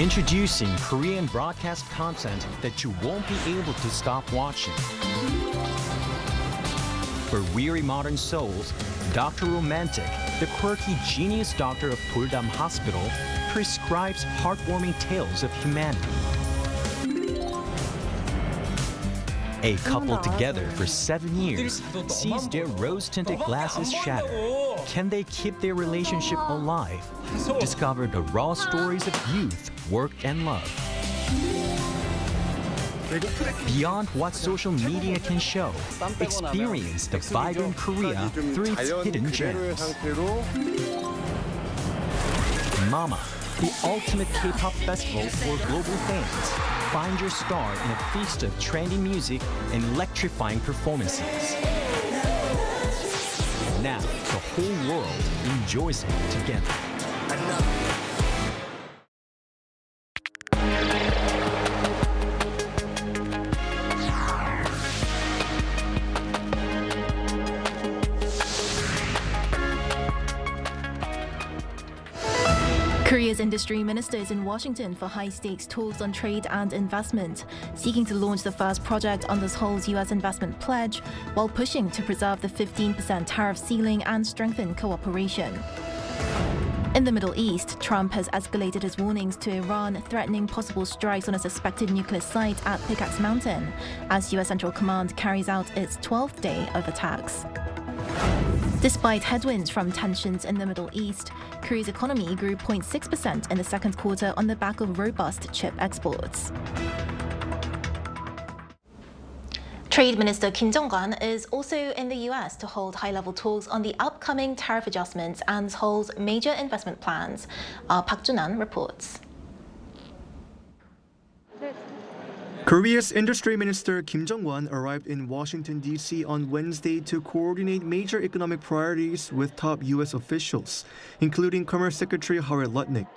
Introducing Korean broadcast content that you won't be able to stop watching. For weary modern souls, Dr. Romantic, the quirky genius doctor of Busan Hospital, prescribes heartwarming tales of humanity. A couple together for 7 years sees their rose-tinted glasses shatter. Can they keep their relationship alive? Discover the raw stories of youth, work, and love. Beyond what social media can show, experience the vibrant Korea through its hidden gems. Mama, the ultimate K-pop festival for global fans. Find your star in a feast of trendy music and electrifying performances. Now, the whole world enjoys it together. Korea's industry minister is in Washington for high-stakes talks on trade and investment, seeking to launch the first project under Seoul's U.S. investment pledge, while pushing to preserve the 15% tariff ceiling and strengthen cooperation. In the Middle East, Trump has escalated his warnings to Iran, threatening possible strikes on a suspected nuclear site at Pickaxe Mountain, as U.S. Central Command carries out its 12th day of attacks. Despite headwinds from tensions in the Middle East, Korea's economy grew 0.6% in the second quarter on the back of robust chip exports. Trade Minister Kim Jong-un is also in the U.S. to hold high-level talks on the upcoming tariff adjustments and Seoul's major investment plans. Park Jun-an reports. Korea's Industry Minister Kim Jong-un arrived in Washington, D.C. on Wednesday to coordinate major economic priorities with top U.S. officials, including Commerce Secretary Howard Lutnick.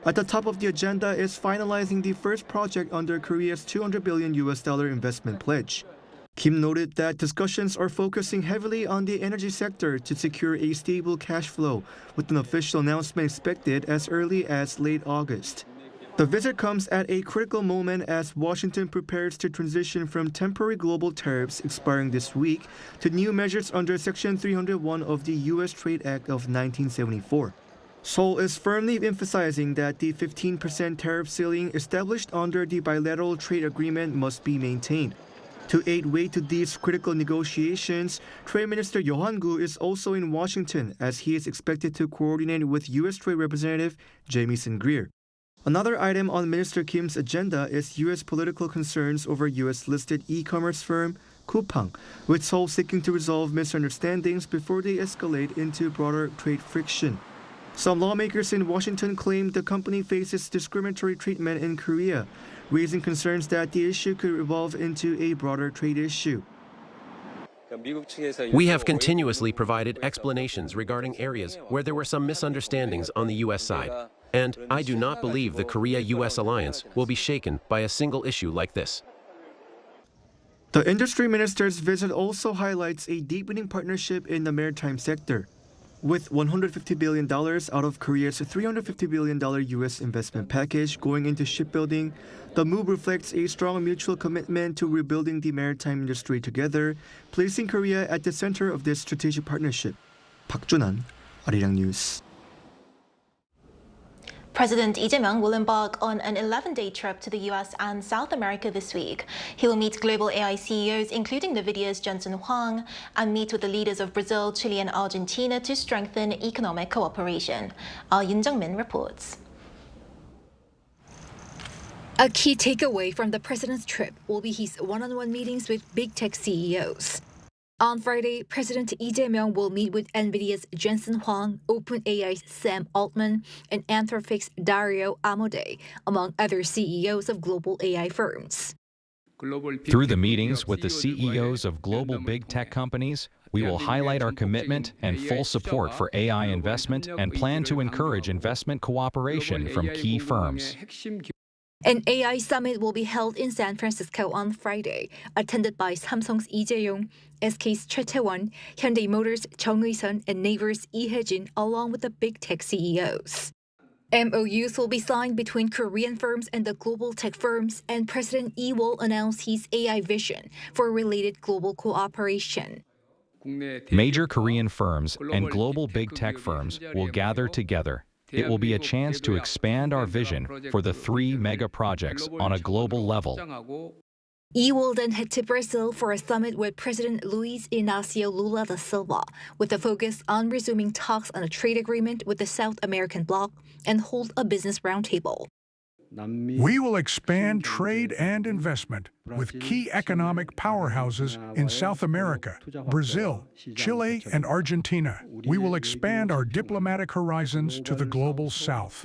At the top of the agenda is finalizing the first project under Korea's $200 billion investment pledge. Kim noted that discussions are focusing heavily on the energy sector to secure a stable cash flow, with an official announcement expected as early as late August. The visit comes at a critical moment as Washington prepares to transition from temporary global tariffs expiring this week to new measures under Section 301 of the U.S. Trade Act of 1974. Seoul is firmly emphasizing that the 15% tariff ceiling established under the bilateral trade agreement must be maintained. To aid way to these critical negotiations, Trade Minister Yo Han-gu is also in Washington as he is expected to coordinate with U.S. Trade Representative Jamieson Greer. Another item on Minister Kim's agenda is U.S. political concerns over U.S.-listed e-commerce firm Coupang, with Seoul seeking to resolve misunderstandings before they escalate into broader trade friction. Some lawmakers in Washington claim the company faces discriminatory treatment in Korea, raising concerns that the issue could evolve into a broader trade issue. We have continuously provided explanations regarding areas where there were some misunderstandings on the U.S. side, and I do not believe the Korea-U.S. alliance will be shaken by a single issue like this. The industry minister's visit also highlights a deepening partnership in the maritime sector. With $150 billion out of Korea's $350 billion U.S. investment package going into shipbuilding, the move reflects a strong mutual commitment to rebuilding the maritime industry together, placing Korea at the center of this strategic partnership. Park Jun-an, Arirang News. President Lee Jae-myung will embark on an 11-day trip to the US and South America this week. He will meet global AI CEOs, including Nvidia's Jensen Huang, and meet with the leaders of Brazil, Chile, and Argentina to strengthen economic cooperation. Yoon Jung-min reports. A key takeaway from the president's trip will be his one-on-one meetings with big tech CEOs. On Friday, President Lee Jae-myung will meet with Nvidia's Jensen Huang, OpenAI's Sam Altman, and Anthropic's Dario Amodei, among other CEOs of global AI firms. Through the meetings with the CEOs of global big tech companies, we will highlight our commitment and full support for AI investment and plan to encourage investment cooperation from key firms. An AI summit will be held in San Francisco on Friday, attended by Samsung's Lee Jae-yong, SK's Choi Tae-won, Hyundai Motors' Chung Eui-sun, and Naver's Lee Hae-jin, along with the big tech CEOs. MOUs will be signed between Korean firms and the global tech firms, and President Lee will announce his AI vision for related global cooperation. Major Korean firms and global big tech firms will gather together. It will be a chance to expand our vision for the 3 mega projects on a global level. Lee will then head to Brazil for a summit with President Luiz Inácio Lula da Silva, with a focus on resuming talks on a trade agreement with the South American bloc and hold a business roundtable. We will expand trade and investment with key economic powerhouses in South America, Brazil, Chile, and Argentina. We will expand our diplomatic horizons to the global south.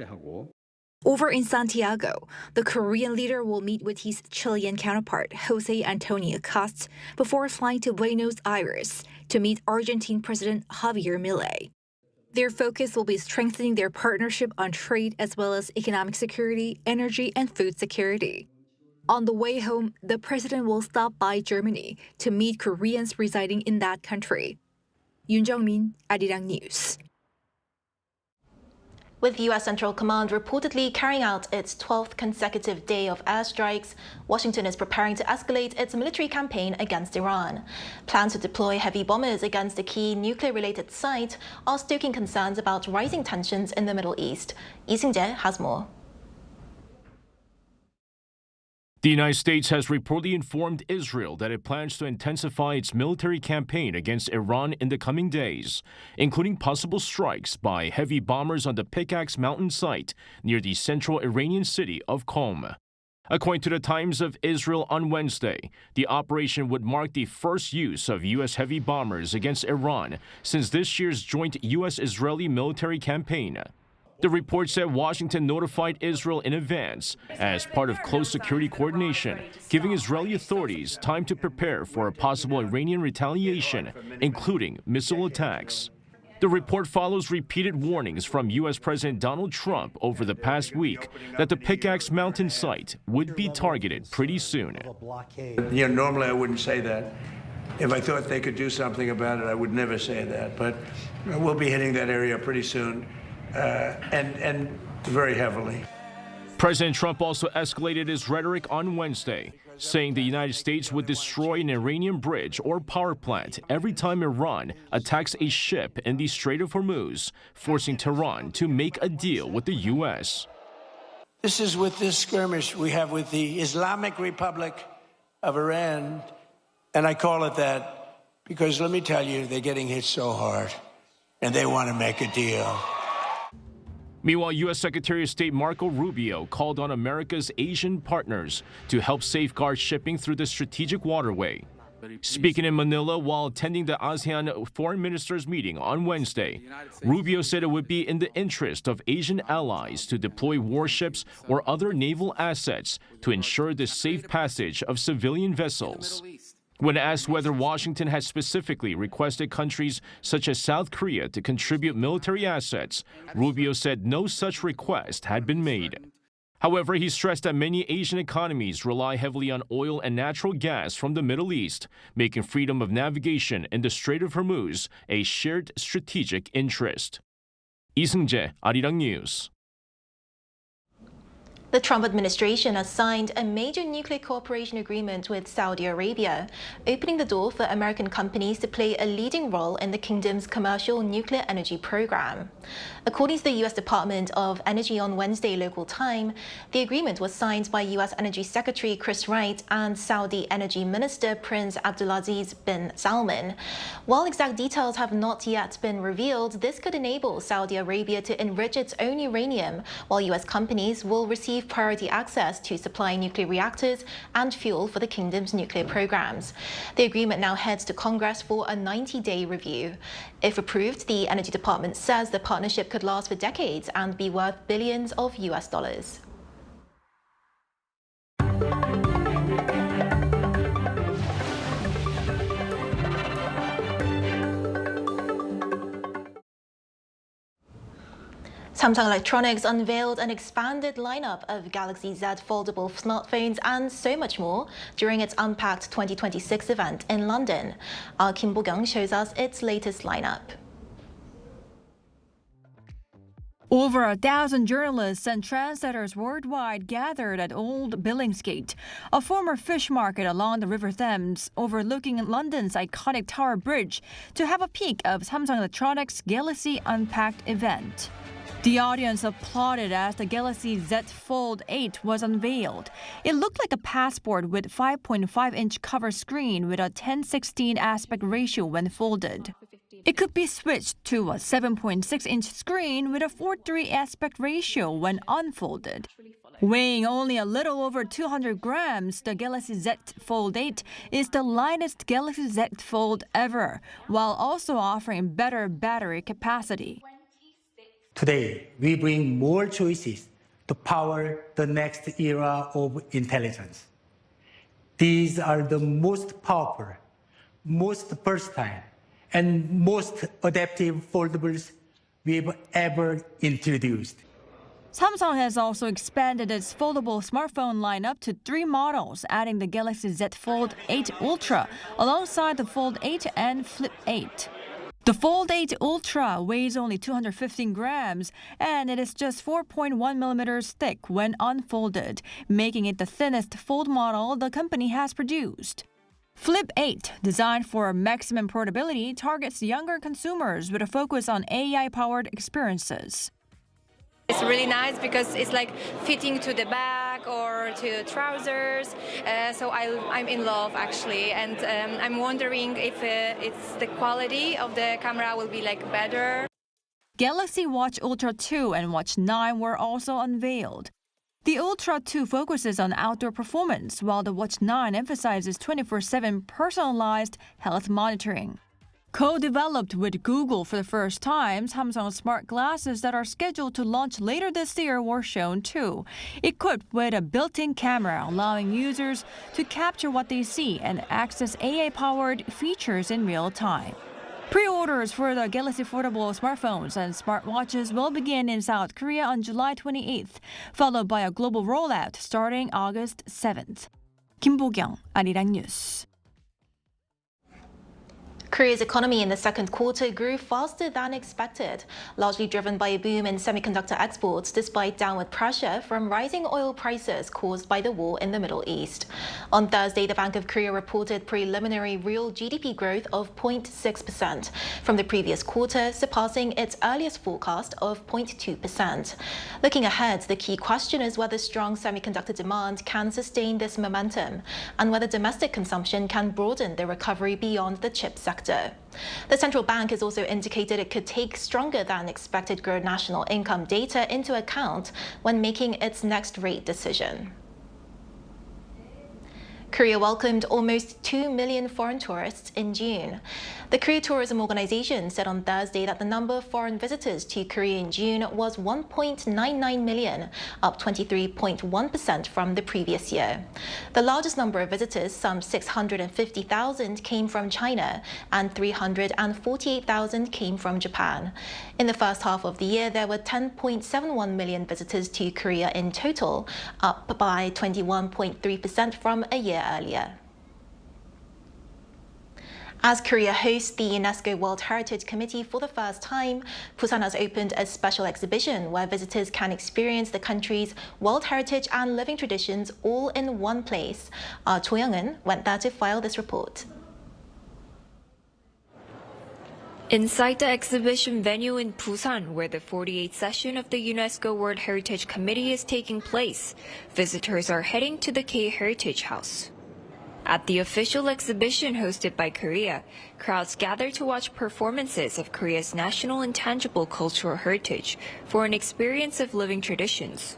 Over in Santiago, the Korean leader will meet with his Chilean counterpart, Jose Antonio Casts, before flying to Buenos Aires to meet Argentine President Javier Milei. Their focus will be strengthening their partnership on trade as well as economic security, energy, and food security. On the way home, the president will stop by Germany to meet Koreans residing in that country. Yoon Jung-min, Arirang News. With U.S. Central Command reportedly carrying out its 12th consecutive day of airstrikes, Washington is preparing to escalate its military campaign against Iran. Plans to deploy heavy bombers against a key nuclear-related site are stoking concerns about rising tensions in the Middle East. Lee Seung-jae has more. The United States has reportedly informed Israel that it plans to intensify its military campaign against Iran in the coming days, including possible strikes by heavy bombers on the Pickaxe Mountain site near the central Iranian city of Qom. According to the Times of Israel on Wednesday, the operation would mark the first use of U.S. heavy bombers against Iran since this year's joint U.S.-Israeli military campaign. The report said Washington notified Israel in advance as part of close security coordination, giving Israeli authorities time to prepare for a possible Iranian retaliation, including missile attacks. The report follows repeated warnings from U.S. President Donald Trump over the past week that the Pickaxe Mountain site would be targeted pretty soon. Normally I wouldn't say that. If I thought they could do something about it, I would never say that. But we'll be hitting that area pretty soon. And very heavily. President Trump also escalated his rhetoric on Wednesday, saying the United States would destroy an Iranian bridge or power plant every time Iran attacks a ship in the Strait of Hormuz, forcing Tehran to make a deal with the U.S. This is with this skirmish we have with the Islamic Republic of Iran, and I call it that because let me tell you, they're getting hit so hard, and they want to make a deal. Meanwhile, U.S. Secretary of State Marco Rubio called on America's Asian partners to help safeguard shipping through the strategic waterway. Speaking in Manila while attending the ASEAN Foreign Ministers meeting on Wednesday, Rubio said it would be in the interest of Asian allies to deploy warships or other naval assets to ensure the safe passage of civilian vessels. When asked whether Washington had specifically requested countries such as South Korea to contribute military assets, Rubio said no such request had been made. However, he stressed that many Asian economies rely heavily on oil and natural gas from the Middle East, making freedom of navigation in the Strait of Hormuz a shared strategic interest. Lee Seung-jae, Arirang News. The Trump administration has signed a major nuclear cooperation agreement with Saudi Arabia, opening the door for American companies to play a leading role in the kingdom's commercial nuclear energy program. According to the U.S. Department of Energy on Wednesday local time, the agreement was signed by U.S. Energy Secretary Chris Wright and Saudi Energy Minister Prince Abdulaziz bin Salman. While exact details have not yet been revealed, this could enable Saudi Arabia to enrich its own uranium, while U.S. companies will receive priority access to supply nuclear reactors and fuel for the kingdom's nuclear programs. The agreement now heads to Congress for a 90-day review. If approved, the Energy Department says the partnership could last for decades and be worth billions of US dollars. Samsung Electronics unveiled an expanded lineup of Galaxy Z foldable smartphones and so much more during its Unpacked 2026 event in London. Our Kim Bo-kyung shows us its latest lineup. Over 1,000 journalists and trendsetters worldwide gathered at Old Billingsgate, a former fish market along the River Thames, overlooking London's iconic Tower Bridge, to have a peek of Samsung Electronics' Galaxy Unpacked event. The audience applauded as the Galaxy Z Fold 8 was unveiled. It looked like a passport with 5.5-inch cover screen with a 10:16 aspect ratio when folded. It could be switched to a 7.6-inch screen with a 4:3 aspect ratio when unfolded. Weighing only a little over 200 grams, the Galaxy Z Fold 8 is the lightest Galaxy Z Fold ever, while also offering better battery capacity. Today, we bring more choices to power the next era of intelligence. These are the most powerful, most versatile, and most adaptive foldables we've ever introduced. Samsung has also expanded its foldable smartphone lineup to 3 models, adding the Galaxy Z Fold 8 Ultra alongside the Fold 8 and Flip 8. The Fold 8 Ultra weighs only 215 grams, and it is just 4.1 millimeters thick when unfolded, making it the thinnest fold model the company has produced. Flip 8, designed for maximum portability, targets younger consumers with a focus on AI-powered experiences. It's really nice because it's like fitting to the bag or to trousers. So I'm in love actually, and I'm wondering if it's the quality of the camera will be like better. Galaxy Watch Ultra 2 and Watch 9 were also unveiled. The Ultra 2 focuses on outdoor performance, while the Watch 9 emphasizes 24/7 personalized health monitoring. Co-developed with Google for the first time, Samsung's smart glasses that are scheduled to launch later this year were shown too, equipped with a built-in camera allowing users to capture what they see and access AI-powered features in real time. Pre-orders for the Galaxy foldable smartphones and smartwatches will begin in South Korea on July 28th, followed by a global rollout starting August 7th. Kim Bo-kyung, Arirang News. Korea's economy in the second quarter grew faster than expected, largely driven by a boom in semiconductor exports despite downward pressure from rising oil prices caused by the war in the Middle East. On Thursday, the Bank of Korea reported preliminary real GDP growth of 0.6% from the previous quarter, surpassing its earliest forecast of 0.2%. Looking ahead, the key question is whether strong semiconductor demand can sustain this momentum and whether domestic consumption can broaden the recovery beyond the chip sector. The central bank has also indicated it could take stronger than expected gross national income data into account when making its next rate decision. Korea welcomed almost 2 million foreign tourists in June. The Korea Tourism Organization said on Thursday that the number of foreign visitors to Korea in June was 1.99 million, up 23.1% from the previous year. The largest number of visitors, some 650,000, came from China, and 348,000 came from Japan. In the first half of the year, there were 10.71 million visitors to Korea in total, up by 21.3% from a year earlier. As Korea hosts the UNESCO World Heritage Committee for the first time, Busan has opened a special exhibition where visitors can experience the country's world heritage and living traditions all in one place. Cho Young-eun went there to file this report. Inside the exhibition venue in Busan, where the 48th session of the UNESCO World Heritage Committee is taking place, visitors are heading to the K-Heritage House. At the official exhibition hosted by Korea, crowds gather to watch performances of Korea's national intangible cultural heritage for an experience of living traditions.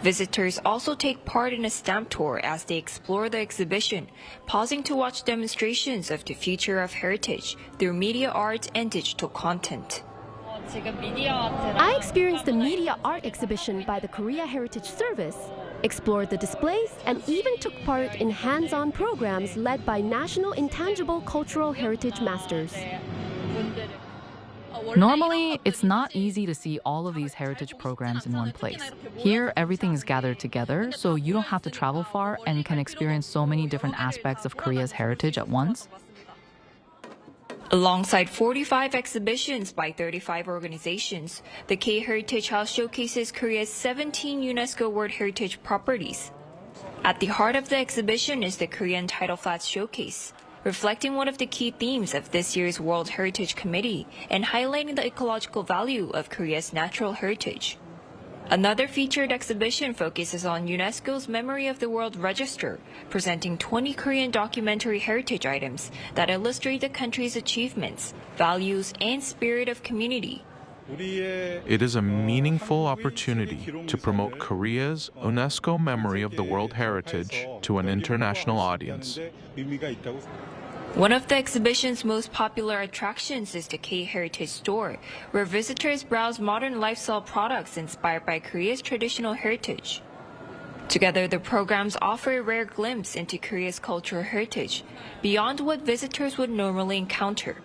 Visitors also take part in a stamp tour as they explore the exhibition, pausing to watch demonstrations of the future of heritage through media art and digital content. I experienced the media art exhibition by the Korea Heritage Service, explored the displays, and even took part in hands-on programs led by National Intangible Cultural Heritage Masters. Normally, it's not easy to see all of these heritage programs in one place. Here, everything is gathered together, so you don't have to travel far and can experience so many different aspects of Korea's heritage at once. Alongside 45 exhibitions by 35 organizations, the K-Heritage House showcases Korea's 17 UNESCO World Heritage properties. At the heart of the exhibition is the Korean Tidal Flats Showcase, reflecting one of the key themes of this year's World Heritage Committee and highlighting the ecological value of Korea's natural heritage. Another featured exhibition focuses on UNESCO's Memory of the World Register, presenting 20 Korean documentary heritage items that illustrate the country's achievements, values, and spirit of community. It is a meaningful opportunity to promote Korea's UNESCO Memory of the World Heritage to an international audience. One of the exhibition's most popular attractions is the K-Heritage Store, where visitors browse modern lifestyle products inspired by Korea's traditional heritage. Together, the programs offer a rare glimpse into Korea's cultural heritage, beyond what visitors would normally encounter.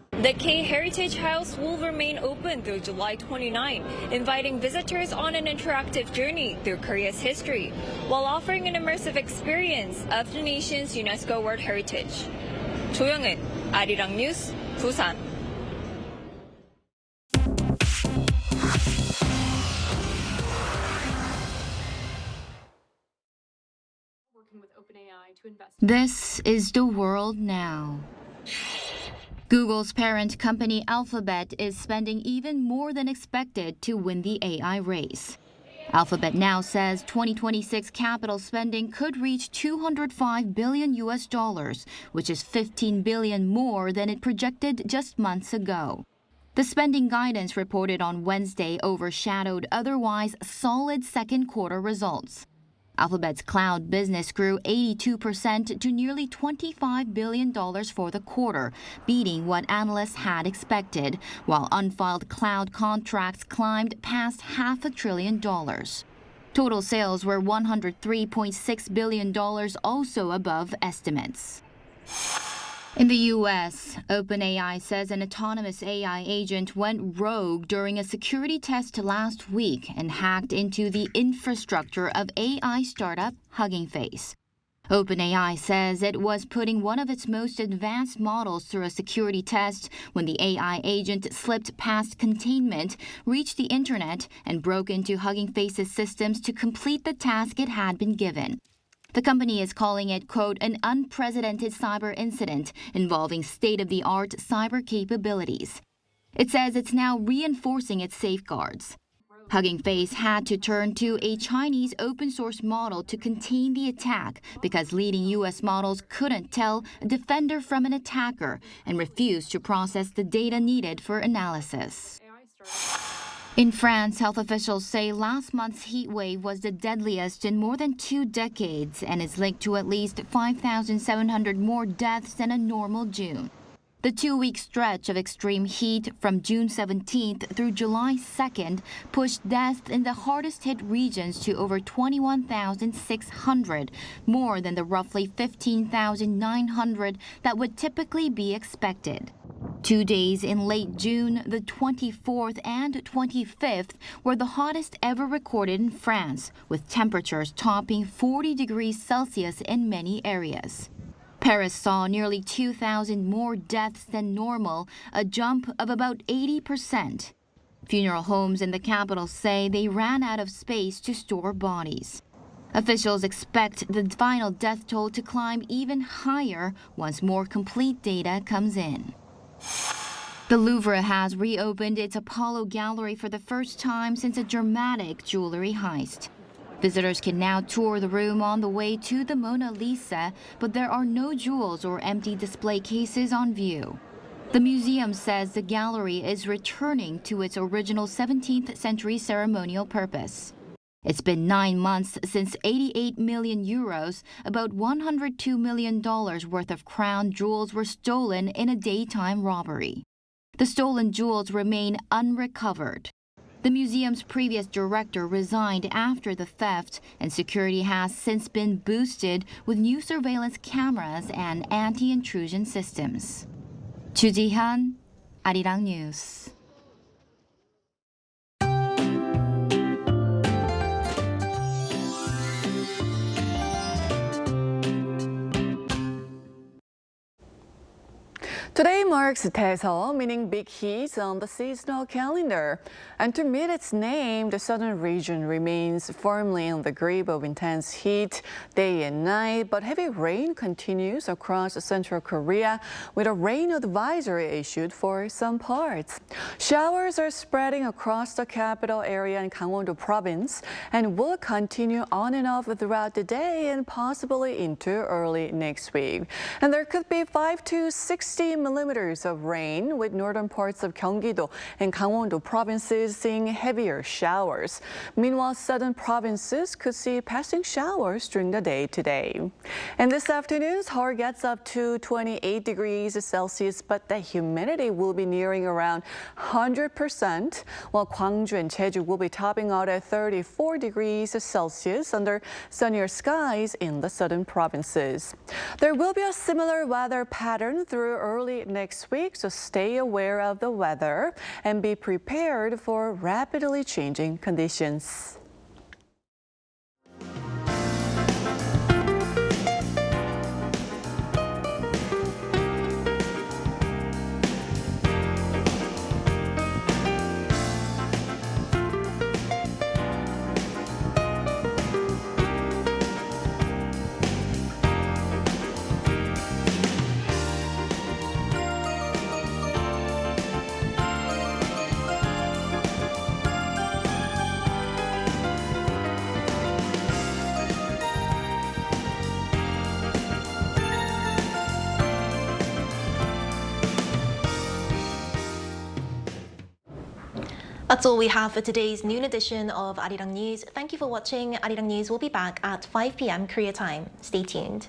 The K-Heritage House will remain open through July 29, inviting visitors on an interactive journey through Korea's history, while offering an immersive experience of the nation's UNESCO World Heritage. 조영은, 아리랑 뉴스, 부산. This is the world now. Google's parent company Alphabet is spending even more than expected to win the AI race. Alphabet now says 2026 capital spending could reach $205 billion, which is $15 billion more than it projected just months ago. The spending guidance reported on Wednesday overshadowed otherwise solid second quarter results. Alphabet's cloud business grew 82% to nearly $25 billion for the quarter, beating what analysts had expected, while unfiled cloud contracts climbed past $500 billion. Total sales were $103.6 billion, also above estimates. In the U.S., OpenAI says an autonomous AI agent went rogue during a security test last week and hacked into the infrastructure of AI startup Hugging Face. OpenAI says it was putting one of its most advanced models through a security test when the AI agent slipped past containment, reached the internet, and broke into Hugging Face's systems to complete the task it had been given. The company is calling it, quote, an unprecedented cyber incident involving state-of-the-art cyber capabilities. It says it's now reinforcing its safeguards. Hugging Face had to turn to a Chinese open-source model to contain the attack because leading U.S. models couldn't tell a defender from an attacker and refused to process the data needed for analysis. In France, health officials say last month's heat wave was the deadliest in more than 2 decades and is linked to at least 5,700 more deaths than a normal June. The 2-week stretch of extreme heat from June 17th through July 2nd pushed deaths in the hardest-hit regions to over 21,600, more than the roughly 15,900 that would typically be expected. 2 days in late June, the 24th and 25th, were the hottest ever recorded in France, with temperatures topping 40 degrees Celsius in many areas. Paris saw nearly 2,000 more deaths than normal, a jump of about 80%. Funeral homes in the capital say they ran out of space to store bodies. Officials expect the final death toll to climb even higher once more complete data comes in. The Louvre has reopened its Apollo Gallery for the first time since a dramatic jewelry heist. Visitors can now tour the room on the way to the Mona Lisa, but there are no jewels or empty display cases on view. The museum says the gallery is returning to its original 17th century ceremonial purpose. It's been 9 months since 88 million euros, about $102 million worth of crown jewels were stolen in a daytime robbery. The stolen jewels remain unrecovered. The museum's previous director resigned after the theft, and security has since been boosted with new surveillance cameras and anti-intrusion systems. Chu Ji-hyun, Arirang News. Today marks Taeseo, meaning big heat on the seasonal calendar. And to meet its name, the southern region remains firmly in the grip of intense heat day and night, but heavy rain continues across central Korea with a rain advisory issued for some parts. Showers are spreading across the capital area in Gangwon-do province and will continue on and off throughout the day and possibly into early next week. And there could be 5 to 60 millimeters of rain, with northern parts of Gyeonggi-do and Gangwon-do provinces seeing heavier showers. Meanwhile, southern provinces could see passing showers during the day today. And this afternoon, Seoul gets up to 28 degrees Celsius, but the humidity will be nearing around 100%, while Gwangju and Jeju will be topping out at 34 degrees Celsius under sunnier skies in the southern provinces. There will be a similar weather pattern through early next week, so stay aware of the weather and be prepared for rapidly changing conditions. That's all we have for today's noon edition of Arirang News. Thank you for watching. Arirang News will be back at 5 p.m. Korea time. Stay tuned.